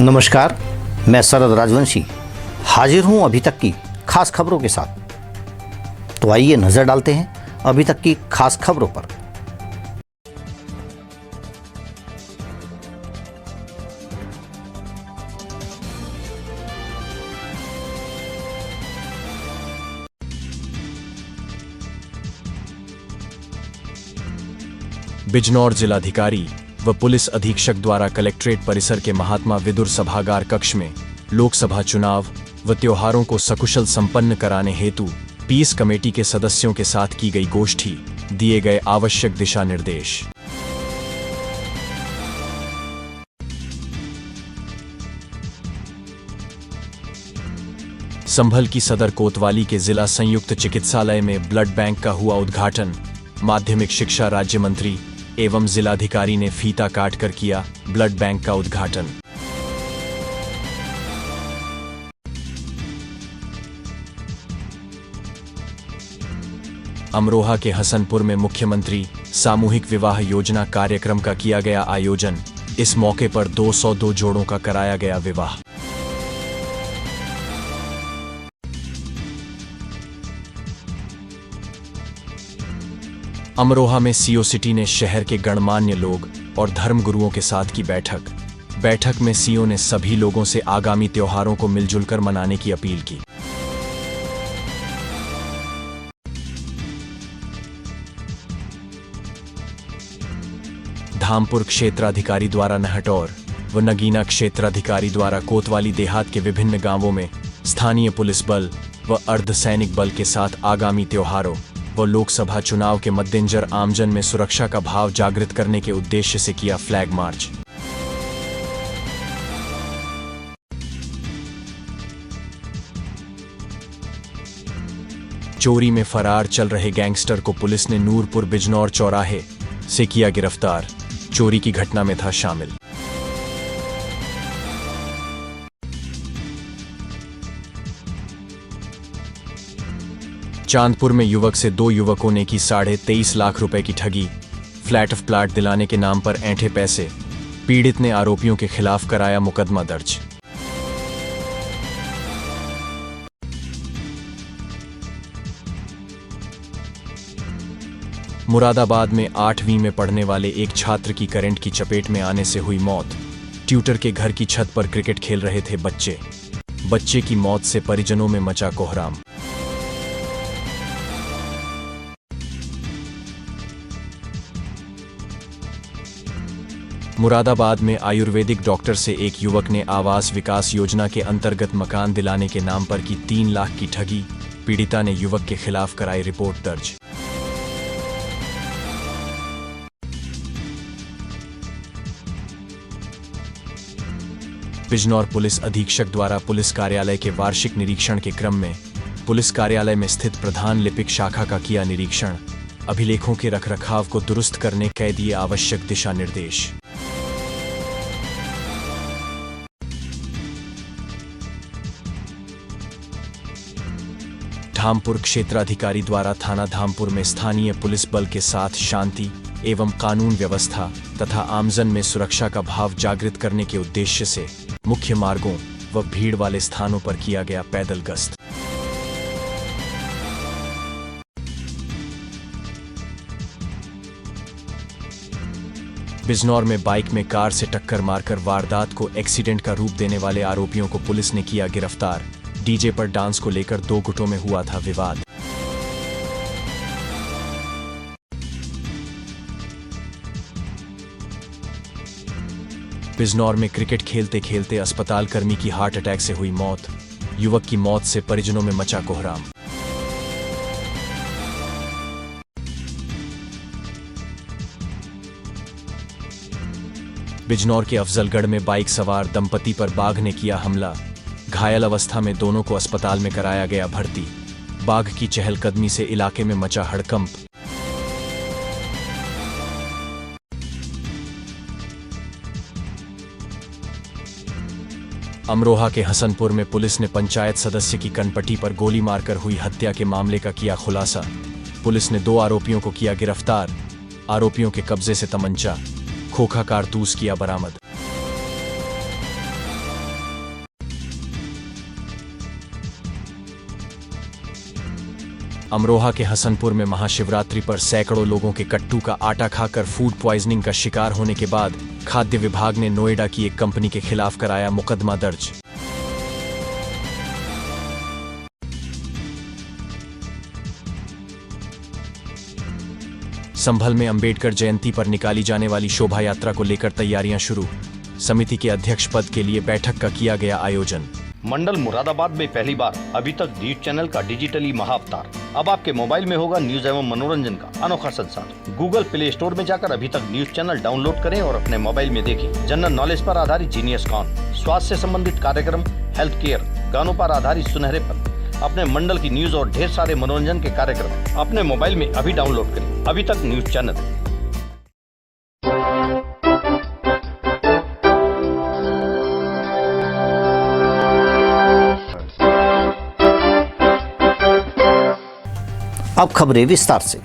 नमस्कार, मैं शरद राजवंशी हाजिर हूं अभी तक की खास खबरों के साथ। तो आइए नजर डालते हैं अभी तक की खास खबरों पर। बिजनौर जिलाधिकारी व पुलिस अधीक्षक द्वारा कलेक्ट्रेट परिसर के महात्मा विदुर सभागार कक्ष में लोकसभा चुनाव व त्योहारों को सकुशल संपन्न कराने हेतु पीस कमेटी के सदस्यों के साथ की गई गोष्ठी, दिए गए आवश्यक दिशा निर्देश। संभल की सदर कोतवाली के जिला संयुक्त चिकित्सालय में ब्लड बैंक का हुआ उद्घाटन। माध्यमिक शिक्षा राज्य मंत्री एवं जिलाधिकारी ने फीता काटकर किया ब्लड बैंक का उद्घाटन। अमरोहा के हसनपुर में मुख्यमंत्री सामूहिक विवाह योजना कार्यक्रम का किया गया आयोजन। इस मौके पर 202 जोड़ों का कराया गया विवाह। अमरोहा में सीओ सिटी ने शहर के गणमान्य लोग और धर्मगुरुओं के साथ की बैठक में सीओ ने सभी लोगों से आगामी त्योहारों को मिलजुल कर मनाने की अपील की। धामपुर क्षेत्राधिकारी द्वारा नहटौर व नगीना क्षेत्राधिकारी द्वारा कोतवाली देहात के विभिन्न गांवों में स्थानीय पुलिस बल व अर्धसैनिक बल के साथ आगामी त्योहारों व लोकसभा चुनाव के मद्देनजर आमजन में सुरक्षा का भाव जागृत करने के उद्देश्य से किया फ्लैग मार्च। चोरी में फरार चल रहे गैंगस्टर को पुलिस ने नूरपुर बिजनौर चौराहे से किया गिरफ्तार। चोरी की घटना में था शामिल। चांदपुर में युवक से 2 युवकों ने की 23.5 लाख रुपए की ठगी। फ्लैट ऑफ प्लाट दिलाने के नाम पर ऐंठे पैसे। पीड़ित ने आरोपियों के खिलाफ कराया मुकदमा दर्ज। मुरादाबाद में 8वीं में पढ़ने वाले एक छात्र की करंट की चपेट में आने से हुई मौत। ट्यूटर के घर की छत पर क्रिकेट खेल रहे थे बच्चे की मौत से परिजनों में मचा कोहराम। मुरादाबाद में आयुर्वेदिक डॉक्टर से एक युवक ने आवास विकास योजना के अंतर्गत मकान दिलाने के नाम पर की 3 लाख की ठगी। पीड़िता ने युवक के खिलाफ कराई रिपोर्ट दर्ज। बिजनौर पुलिस अधीक्षक द्वारा पुलिस कार्यालय के वार्षिक निरीक्षण के क्रम में पुलिस कार्यालय में स्थित प्रधान लिपिक शाखा का किया निरीक्षण। अभिलेखों के रखरखाव को दुरुस्त करने के दिए आवश्यक दिशा निर्देश। धामपुर क्षेत्राधिकारी द्वारा थाना धामपुर में स्थानीय पुलिस बल के साथ शांति एवं कानून व्यवस्था तथा आमजन में सुरक्षा का भाव जागृत करने के उद्देश्य से मुख्य मार्गों व भीड़ वाले स्थानों पर किया गया पैदल गश्त। बिजनौर में बाइक में कार से टक्कर मारकर वारदात को एक्सीडेंट का रूप देने वाले आरोपियों को पुलिस ने किया गिरफ्तार। डीजे पर डांस को लेकर 2 गुटों में हुआ था विवाद। बिजनौर में क्रिकेट खेलते खेलते अस्पताल कर्मी की हार्ट अटैक से हुई मौत। युवक की मौत से परिजनों में मचा कोहराम। बिजनौर के अफजलगढ़ में बाइक सवार दंपति पर बाघ ने किया हमला। घायल अवस्था में दोनों को अस्पताल में कराया गया भर्ती। बाघ की चहलकदमी से इलाके में मचा हड़कंप। अमरोहा के हसनपुर में पुलिस ने पंचायत सदस्य की कनपटी पर गोली मारकर हुई हत्या के मामले का किया खुलासा। पुलिस ने 2 आरोपियों को किया गिरफ्तार। आरोपियों के कब्जे से तमंचा, खोखा कारतूस किया बरामद। अमरोहा के हसनपुर में महाशिवरात्रि पर सैकड़ों लोगों के कट्टू का आटा खाकर फूड पॉइजनिंग का शिकार होने के बाद खाद्य विभाग ने नोएडा की एक कंपनी के खिलाफ कराया मुकदमा दर्ज। संभल में अंबेडकर जयंती पर निकाली जाने वाली शोभा यात्रा को लेकर तैयारियां शुरू। समिति के अध्यक्ष पद के लिए बैठक का किया गया आयोजन। मंडल मुरादाबाद में पहली बार अभी तक न्यूज चैनल का डिजिटली महाअवतार। अब आपके मोबाइल में होगा न्यूज एवं मनोरंजन का अनोखा संसार। गूगल प्ले स्टोर में जाकर अभी तक न्यूज चैनल डाउनलोड करें और अपने मोबाइल में देखें जनरल नॉलेज पर आधारित जीनियस कॉन, स्वास्थ्य से संबंधित कार्यक्रम, हेल्थ केयर, गानों पर आधारित सुनहरे पल, अपने मंडल की न्यूज और ढेर सारे मनोरंजन के कार्यक्रम अपने मोबाइल में अभी डाउनलोड करें। अभी तक न्यूज चैनल। अब खबरें विस्तार से।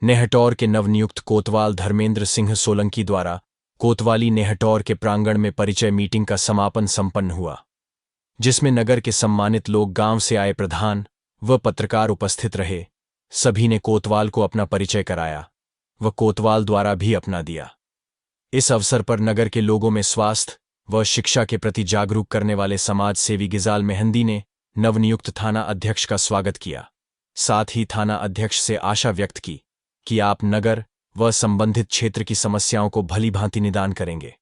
नेहटौर के नवनियुक्त कोतवाल धर्मेंद्र सिंह सोलंकी द्वारा कोतवाली नेहटौर के प्रांगण में परिचय मीटिंग का समापन संपन्न हुआ, जिसमें नगर के सम्मानित लोग, गांव से आए प्रधान व पत्रकार उपस्थित रहे। सभी ने कोतवाल को अपना परिचय कराया व कोतवाल द्वारा भी अपना दिया। इस अवसर पर नगर के लोगों में स्वास्थ्य व शिक्षा के प्रति जागरूक करने वाले समाज सेवी गिजाल मेहंदी ने नवनियुक्त थाना अध्यक्ष का स्वागत किया। साथ ही थाना अध्यक्ष से आशा व्यक्त की कि आप नगर व संबंधित क्षेत्र की समस्याओं को भली भांति निदान करेंगे।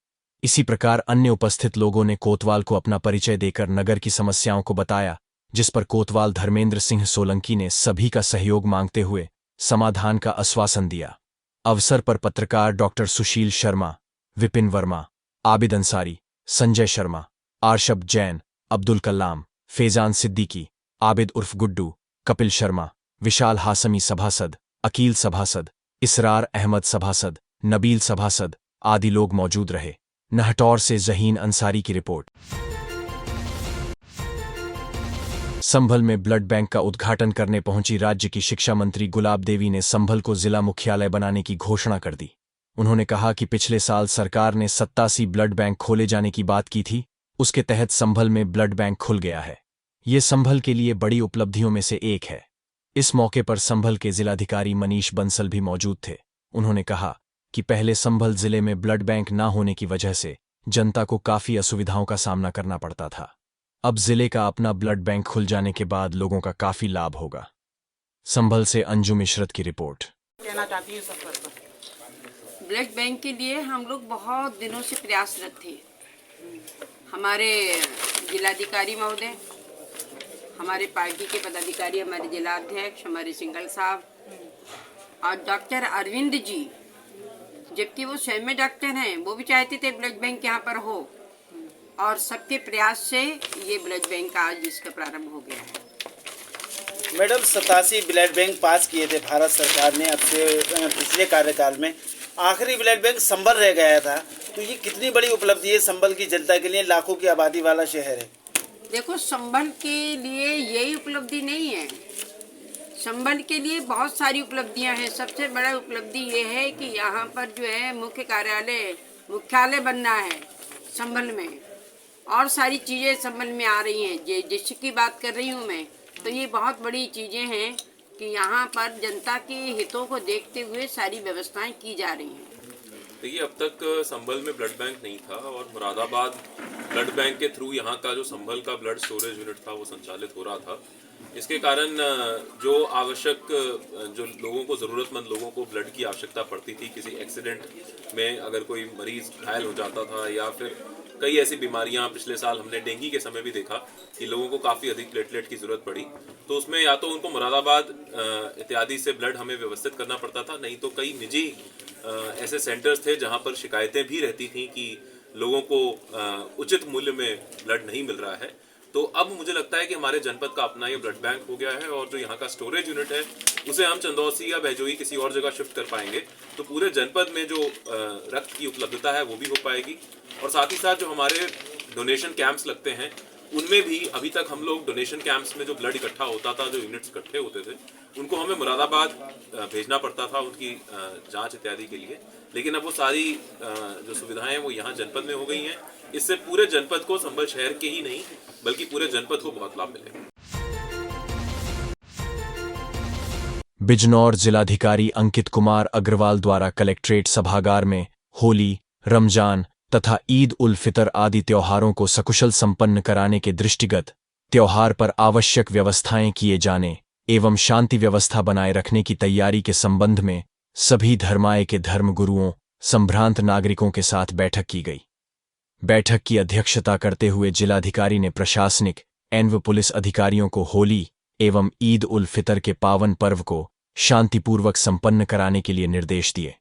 इसी प्रकार अन्य उपस्थित लोगों ने कोतवाल को अपना परिचय देकर नगर की समस्याओं को बताया, जिस पर कोतवाल धर्मेंद्र सिंह सोलंकी ने सभी का सहयोग मांगते हुए समाधान का आश्वासन दिया। अवसर पर पत्रकार डॉक्टर सुशील शर्मा, विपिन वर्मा, आबिद अंसारी, संजय शर्मा, आरशब जैन, अब्दुल कलाम, फैजान सिद्दीकी, आबिद उर्फ गुड्डू, कपिल शर्मा, विशाल हासमी सभासद, अकील सभासद, इसरार अहमद सभासद, नबील सभासद आदि लोग मौजूद रहे। नहटौर से जहीन अंसारी की रिपोर्ट। संभल में ब्लड बैंक का उद्घाटन करने पहुंची राज्य की शिक्षा मंत्री गुलाब देवी ने संभल को जिला मुख्यालय बनाने की घोषणा कर दी। उन्होंने कहा कि पिछले साल सरकार ने 87 ब्लड बैंक खोले जाने की बात की थी, उसके तहत संभल में ब्लड बैंक खुल गया है। ये संभल के लिए बड़ी उपलब्धियों में से एक है। इस मौके पर संभल के जिलाधिकारी मनीष बंसल भी मौजूद थे। उन्होंने कहा कि पहले संभल जिले में ब्लड बैंक न होने की वजह से जनता को काफी असुविधाओं का सामना करना पड़ता था। अब जिले का अपना ब्लड बैंक खुल जाने के बाद लोगों का काफी लाभ होगा। संभल से अंजुम इशरत की रिपोर्ट। कहना चाहती हूँ सब पर ब्लड बैंक के लिए हम लोग बहुत दिनों से प्रयासरत थे। हमारे जिलाधिकारी महोदय, हमारे पार्टी के पदाधिकारी, हमारे जिलाध्यक्ष, हमारे सिंगल साहब और डॉक्टर अरविंद जी, जबकि वो स्वयं में डॉक्टर हैं, वो भी चाहते थे ब्लड बैंक यहाँ पर हो, और सबके प्रयास से ये ब्लड बैंक का आज इसका प्रारंभ हो गया है। मैडम 87 ब्लड बैंक पास किए थे भारत सरकार ने, अब से पिछले कार्यकाल में आखिरी ब्लड बैंक संभल रह गया था, तो ये कितनी बड़ी उपलब्धि है संभल की जनता के लिए, लाखों की आबादी वाला शहर है। देखो, संभल के लिए यही उपलब्धि नहीं है, संभल के लिए बहुत सारी उपलब्धियां हैं। सबसे बड़ा उपलब्धि ये है कि यहाँ पर जो है मुख्यालय बनना है संभल में, और सारी चीज़ें संभल में आ रही हैं। जिसकी बात कर रही हूँ मैं, तो ये बहुत बड़ी चीज़ें हैं कि यहाँ पर जनता के हितों को देखते हुए सारी व्यवस्थाएं की जा रही हैं। देखिए, अब तक संभल में ब्लड बैंक नहीं था और मुरादाबाद ब्लड बैंक के थ्रू यहाँ का जो संभल का ब्लड स्टोरेज यूनिट था वो संचालित हो रहा था। इसके कारण जो आवश्यक जो लोगों को, ज़रूरतमंद लोगों को ब्लड की आवश्यकता पड़ती थी, किसी एक्सीडेंट में अगर कोई मरीज़ घायल हो जाता था, या फिर कई ऐसी बीमारियां, पिछले साल हमने डेंगू के समय भी देखा कि लोगों को काफ़ी अधिक प्लेटलेट की ज़रूरत पड़ी, तो उसमें या तो उनको मुरादाबाद इत्यादि से ब्लड हमें व्यवस्थित करना पड़ता था, नहीं तो कई निजी ऐसे सेंटर्स थे जहां पर शिकायतें भी रहती थी कि लोगों को उचित मूल्य में ब्लड नहीं मिल रहा है। तो अब मुझे लगता है कि हमारे जनपद का अपना ये ब्लड बैंक हो गया है, और जो यहाँ का स्टोरेज यूनिट है उसे हम चंदौसी या बहजोई किसी और जगह शिफ्ट कर पाएंगे, तो पूरे जनपद में जो रक्त की उपलब्धता है वो भी हो पाएगी। और साथ ही साथ जो हमारे डोनेशन कैंप्स लगते हैं, उनमें भी अभी तक हम लोग डोनेशन कैंप्स में जो ब्लड इकट्ठा होता था, जो यूनिट्स इकट्ठे होते थे, उनको हमें मुरादाबाद भेजना पड़ता था उनकी जांच इत्यादि के लिए, लेकिन अब वो सारी जो सुविधाएं हैं वो यहाँ जनपद में हो गई हैं। इससे पूरे जनपद को, संभल शहर के ही नहीं बल्कि पूरे जनपद को बहुत लाभ मिलेगा। बिजनौर जिलाधिकारी अंकित कुमार अग्रवाल द्वारा कलेक्ट्रेट सभागार में होली, रमजान तथा ईद उल फितर आदि त्योहारों को सकुशल संपन्न कराने के दृष्टिगत त्योहार पर आवश्यक व्यवस्थाएं किए जाने एवं शांति व्यवस्था बनाए रखने की तैयारी के संबंध में सभी धर्माय के धर्मगुरुओं, संभ्रांत नागरिकों के साथ बैठक की गई। बैठक की अध्यक्षता करते हुए जिलाधिकारी ने प्रशासनिक एवं पुलिस अधिकारियों को होली एवं ईद उल फितर के पावन पर्व को शांतिपूर्वक संपन्न कराने के लिए निर्देश दिए।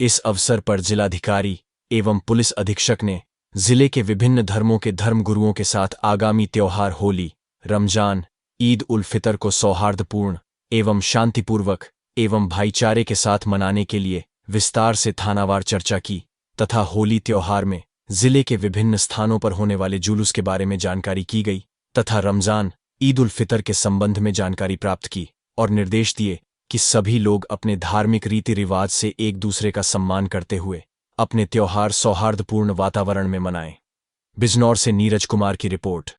इस अवसर पर जिलाधिकारी एवं पुलिस अधीक्षक ने जिले के विभिन्न धर्मों के धर्मगुरुओं के साथ आगामी त्योहार होली, रमजान, ईद उल फितर को सौहार्दपूर्ण एवं शांतिपूर्वक एवं भाईचारे के साथ मनाने के लिए विस्तार से थानावार चर्चा की तथा होली त्योहार में जिले के विभिन्न स्थानों पर होने वाले जुलूस के बारे में जानकारी की गई तथा रमजान, ईद उल फितर के संबंध में जानकारी प्राप्त की और निर्देश दिए कि सभी लोग अपने धार्मिक रीति रिवाज से एक दूसरे का सम्मान करते हुए अपने त्योहार सौहार्दपूर्ण वातावरण में मनाएं। बिजनौर से नीरज कुमार की रिपोर्ट।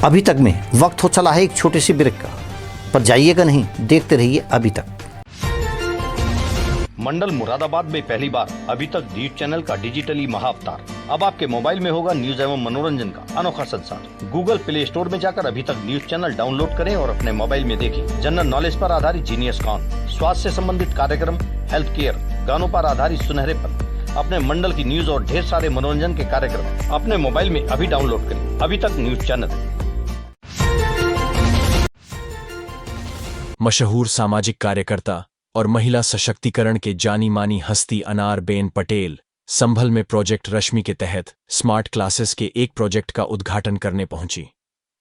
अभी तक में वक्त हो चला है एक छोटे से ब्रेक का, पर जाइएगा नहीं, देखते रहिए अभी तक। मंडल मुरादाबाद में पहली बार अभी तक डीट चैनल का डिजिटली महाअवतार अब आपके मोबाइल में होगा न्यूज एवं मनोरंजन का अनोखा संसार। गूगल प्ले स्टोर में जाकर अभी तक न्यूज चैनल डाउनलोड करें और अपने मोबाइल में देखें जनरल नॉलेज पर आधारित जीनियस कॉन, स्वास्थ्य से संबंधित कार्यक्रम, हेल्थ केयर, गानों पर आधारित सुनहरे पल, अपने मंडल की न्यूज और ढेर सारे मनोरंजन के कार्यक्रम अपने मोबाइल में अभी डाउनलोड करें। अभी तक न्यूज चैनल। मशहूर सामाजिक कार्यकर्ता और महिला सशक्तिकरण के जानी मानी हस्ती अनारबेन पटेल संभल में प्रोजेक्ट रश्मि के तहत स्मार्ट क्लासेस के एक प्रोजेक्ट का उद्घाटन करने पहुंची।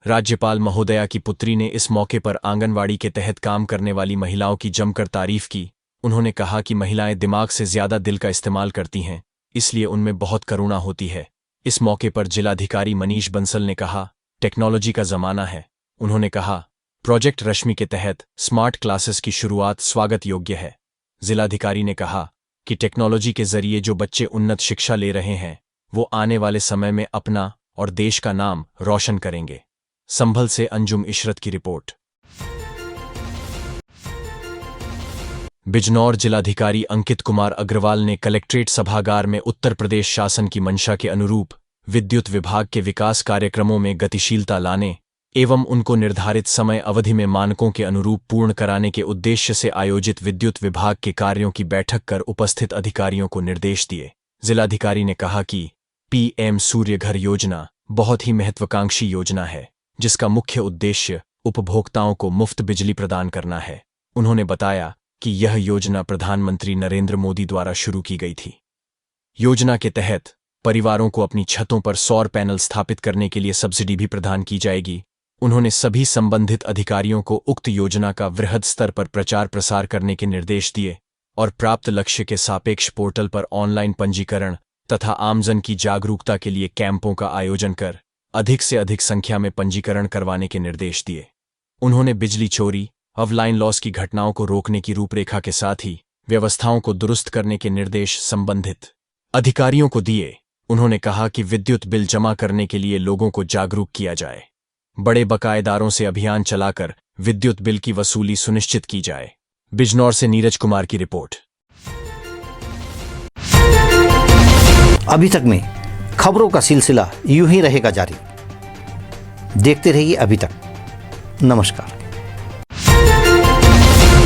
राज्यपाल महोदया की पुत्री ने इस मौके पर आंगनवाड़ी के तहत काम करने वाली महिलाओं की जमकर तारीफ की। उन्होंने कहा कि महिलाएं दिमाग से ज्यादा दिल का इस्तेमाल करती हैं, इसलिए उनमें बहुत करुणा होती है। इस मौके पर जिलाधिकारी मनीष बंसल ने कहा, टेक्नोलॉजी का जमाना है। उन्होंने कहा, प्रोजेक्ट रश्मि के तहत स्मार्ट क्लासेस की शुरुआत स्वागत योग्य है। जिलाधिकारी ने कहा कि टेक्नोलॉजी के जरिए जो बच्चे उन्नत शिक्षा ले रहे हैं वो आने वाले समय में अपना और देश का नाम रोशन करेंगे। संभल से अंजुम इशरत की रिपोर्ट। बिजनौर जिलाधिकारी अंकित कुमार अग्रवाल ने कलेक्ट्रेट सभागार में उत्तर प्रदेश शासन की मंशा के अनुरूप विद्युत विभाग के विकास कार्यक्रमों में गतिशीलता लाने एवं उनको निर्धारित समय अवधि में मानकों के अनुरूप पूर्ण कराने के उद्देश्य से आयोजित विद्युत विभाग के कार्यों की बैठक कर उपस्थित अधिकारियों को निर्देश दिए। जिलाधिकारी ने कहा कि पीएम सूर्य घर योजना बहुत ही महत्वाकांक्षी योजना है, जिसका मुख्य उद्देश्य उपभोक्ताओं को मुफ्त बिजली प्रदान करना है। उन्होंने बताया कि यह योजना प्रधानमंत्री नरेंद्र मोदी द्वारा शुरू की गई थी। योजना के तहत परिवारों को अपनी छतों पर सौर पैनल स्थापित करने के लिए सब्सिडी भी प्रदान की जाएगी। उन्होंने सभी संबंधित अधिकारियों को उक्त योजना का वृहद स्तर पर प्रचार प्रसार करने के निर्देश दिए और प्राप्त लक्ष्य के सापेक्ष पोर्टल पर ऑनलाइन पंजीकरण तथा आमजन की जागरूकता के लिए कैंपों का आयोजन कर अधिक से अधिक संख्या में पंजीकरण करवाने के निर्देश दिए। उन्होंने बिजली चोरी और लाइन लॉस की घटनाओं को रोकने की रूपरेखा के साथ ही व्यवस्थाओं को दुरुस्त करने के निर्देश संबंधित अधिकारियों को दिए। उन्होंने कहा कि विद्युत बिल जमा करने के लिए लोगों को जागरूक किया जाए, बड़े बकायेदारों से अभियान चलाकर विद्युत बिल की वसूली सुनिश्चित की जाए। बिजनौर से नीरज कुमार की रिपोर्ट। अभी तक में खबरों का सिलसिला यूं ही रहेगा जारी। देखते रहिए अभी तक। नमस्कार।